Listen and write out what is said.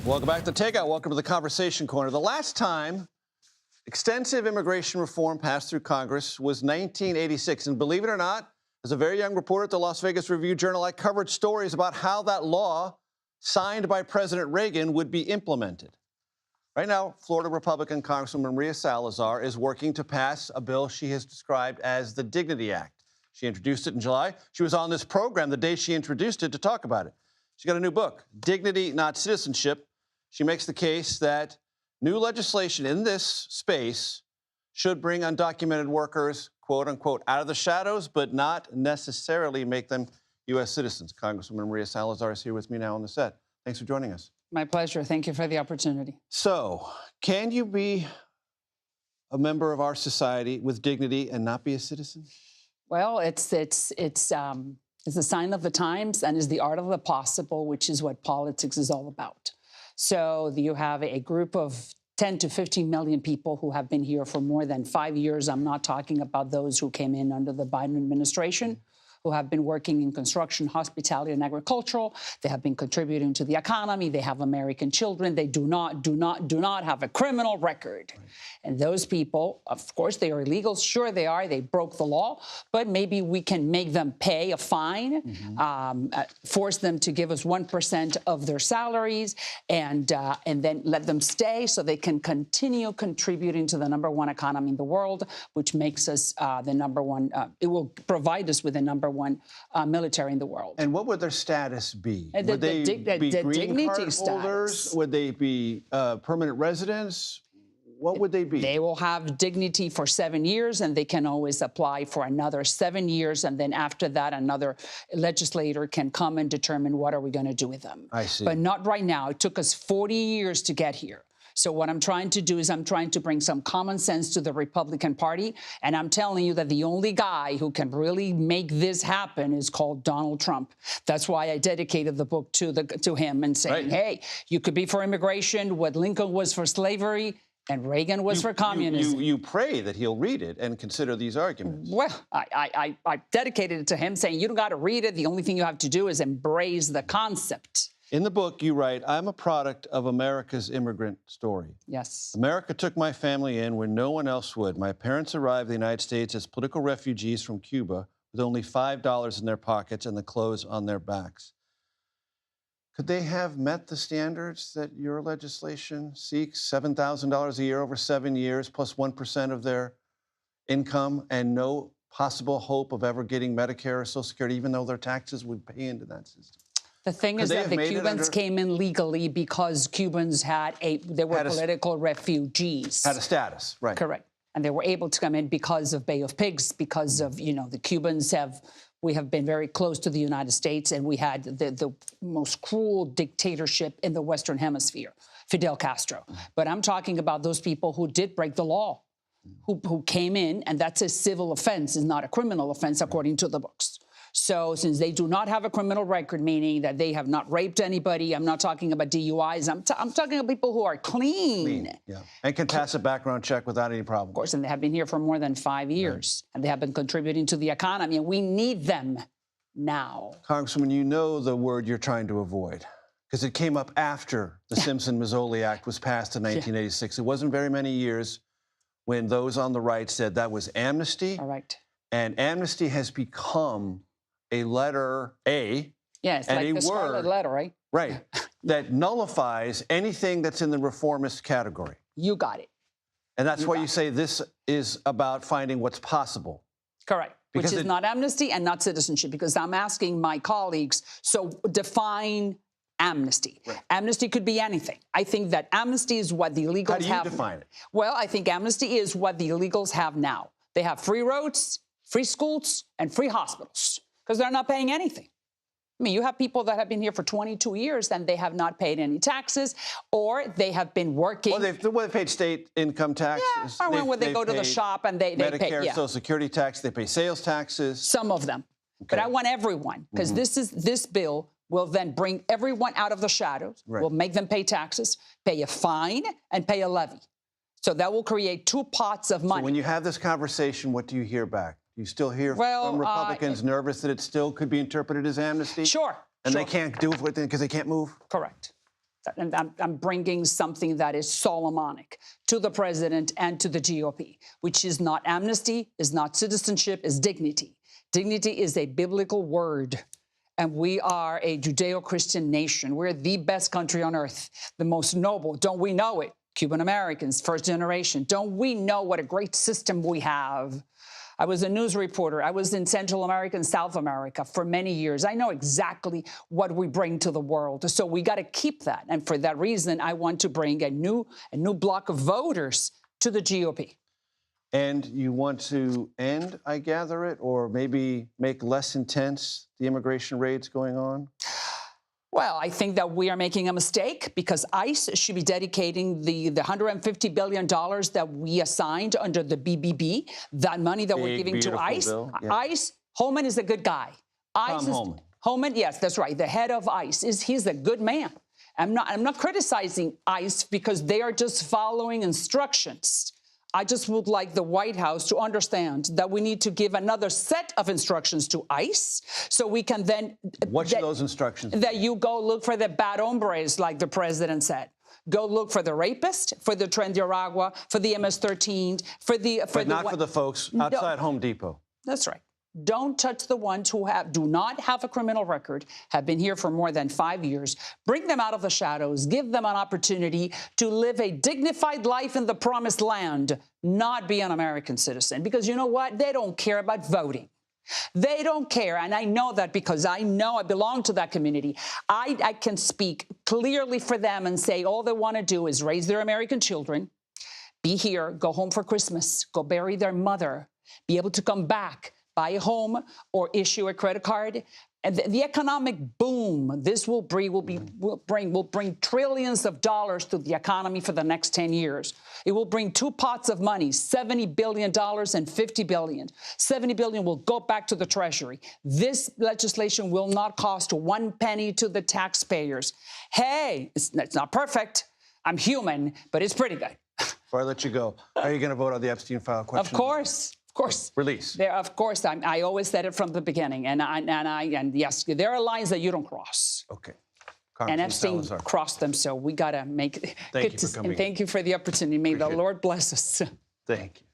Welcome back to Takeout. Welcome to the Conversation Corner. The last time extensive immigration reform passed through Congress was 1986. And believe it or not, as a very young reporter at the Las Vegas Review-Journal, I covered stories about how that law signed by President Reagan would be implemented. Right now, Florida Republican Congresswoman María Salazar is working to pass a bill she has described as the Dignity Act. She introduced it in July. She was on this program the day she introduced it to talk about it. She's got a new book, Dignity, Not Citizenship. She makes the case that new legislation in this space should bring undocumented workers, quote unquote, out of the shadows, but not necessarily make them U.S. citizens. Congresswoman María Salazar is here with me now on the set. Thanks for joining us. My pleasure. Thank you for the opportunity. So, can you be a member of our society with dignity and not be a citizen? Well, it's a sign of the times and is the art of the possible, which is what politics is all about. So you have a group of 10 to 15 million people who have been here for more than 5 years. I'm not talking about those who came in under the Biden administration, who have been working in construction, hospitality, and agricultural. They have been contributing to the economy. They have American children. They do not have a criminal record. Right. And those people, of course, they are illegal. Sure, they are. They broke the law. But maybe we can make them pay a fine, force them to give us 1% of their salaries, and then let them stay so they can continue contributing to the #1 economy in the world, which makes us the #1. It will provide us with the #1 military in the world. And what would their status be? Would they be green card status. holders? Would they be permanent residents? What would they be? They will have dignity for 7 years, and they can always apply for another 7 years. And then after that, another legislator can come and determine what are we going to do with them. I see. But not right now. It took us 40 years to get here. So what I'm trying to do is I'm trying to bring some common sense to the Republican Party. And I'm telling you that the only guy who can really make this happen is called Donald Trump. That's why I dedicated the book to him and saying, hey, you could be for immigration what Lincoln was for slavery and Reagan was for communism. You pray that he'll read it and consider these arguments. Well, I dedicated it to him, saying you don't got to read it. The only thing you have to do is embrace the concept. In the book, you write, I'm a product of America's immigrant story. Yes. America took my family in when no one else would. My parents arrived in the United States as political refugees from Cuba with only $5 in their pockets and the clothes on their backs. Could they have met the standards that your legislation seeks? $7,000 a year over 7 years, plus 1% of their income, and no possible hope of ever getting Medicare or Social Security, even though their taxes would pay into that system? The thing is that the Cubans came in legally because Cubans they were political refugees. Had a status, right. Correct. And they were able to come in because of Bay of Pigs, because of, the Cubans we have been very close to the United States, and we had the most cruel dictatorship in the Western Hemisphere, Fidel Castro. But I'm talking about those people who did break the law, who came in, and that's a civil offense, is not a criminal offense according to the books. So since they do not have a criminal record, meaning that they have not raped anybody, I'm not talking about DUIs, I'm talking about people who are clean. Yeah. And can pass a background check without any problem. Of course, and they have been here for more than 5 years, and they have been contributing to the economy, and we need them now. Congresswoman, you know the word you're trying to avoid, because it came up after the Simpson-Mazzoli Act was passed in 1986. It wasn't very many years when those on the right said that was amnesty. All right. And amnesty has become a letter A. Yes, and like the Scarlet Letter, right? Right. That nullifies anything that's in the reformist category. You got it. And that's why you say this is about finding what's possible. Correct. Because which is not amnesty and not citizenship, because I'm asking my colleagues, so define amnesty. Right. Amnesty could be anything. I think that amnesty is what the illegals have. How do you define it? Well, I think amnesty is what the illegals have now. They have free roads, free schools, and free hospitals, because they're not paying anything. I mean, you have people that have been here for 22 years and they have not paid any taxes, or they have been working. Well, they've paid state income taxes. Yeah, or when they go to the shop and they Medicare, pay. Yeah. Social Security tax, they pay sales taxes. Some of them. Okay. But I want everyone, because this bill will then bring everyone out of the shadows, will make them pay taxes, pay a fine, and pay a levy. So that will create two pots of money. So when you have this conversation, what do you hear back? Do you still hear from Republicans nervous that it still could be interpreted as amnesty? Sure. And they can't do it because they can't move? Correct. and I'm bringing something that is Solomonic to the president and to the GOP, which is not amnesty, is not citizenship, is dignity. Dignity is a biblical word, and we are a Judeo-Christian nation. We're the best country on earth, the most noble. Don't we know it? Cuban Americans, first generation. Don't we know what a great system we have? I was a news reporter. I was in Central America and South America for many years. I know exactly what we bring to the world. So we got to keep that. And for that reason, I want to bring a new block of voters to the GOP. And you want to end, I gather it, or maybe make less intense the immigration raids going on? Well, I think that we are making a mistake because ICE should be dedicating the $150 billion that we assigned under the BBB, that money that we're giving to ICE. Yeah. ICE, Holman is a good guy. Holman, yes, that's right. The head of ICE, he's a good man. I'm not criticizing ICE because they are just following instructions. I just would like the White House to understand that we need to give another set of instructions to ICE so we can then... What should those instructions be? That you go look for the bad hombres, like the president said. Go look for the rapist, for the Tren de Aragua, for the MS-13, for the... But not for the folks outside Home Depot. That's right. Don't touch the ones who do not have a criminal record, have been here for more than 5 years. Bring them out of the shadows. Give them an opportunity to live a dignified life in the promised land, not be an American citizen. Because you know what? They don't care about voting. They don't care, and I know that because I know I belong to that community. I can speak clearly for them and say all they want to do is raise their American children, be here, go home for Christmas, go bury their mother, be able to come back, buy a home or issue a credit card. And the economic boom this will bring trillions of dollars to the economy for the next 10 years. It will bring two pots of money, $70 billion and $50 billion. $70 billion will go back to the Treasury. This legislation will not cost 1 penny to the taxpayers. Hey, it's not perfect. I'm human, but it's pretty good. Before I let you go, are you going to vote on the Epstein file question? Of course. Of course. Release. Of course. I always said it from the beginning. And yes, there are lines that you don't cross. Okay. And Epstein crossed them, so we got to make... Thank you for coming. And thank you for the opportunity. May the Lord bless us. Thank you.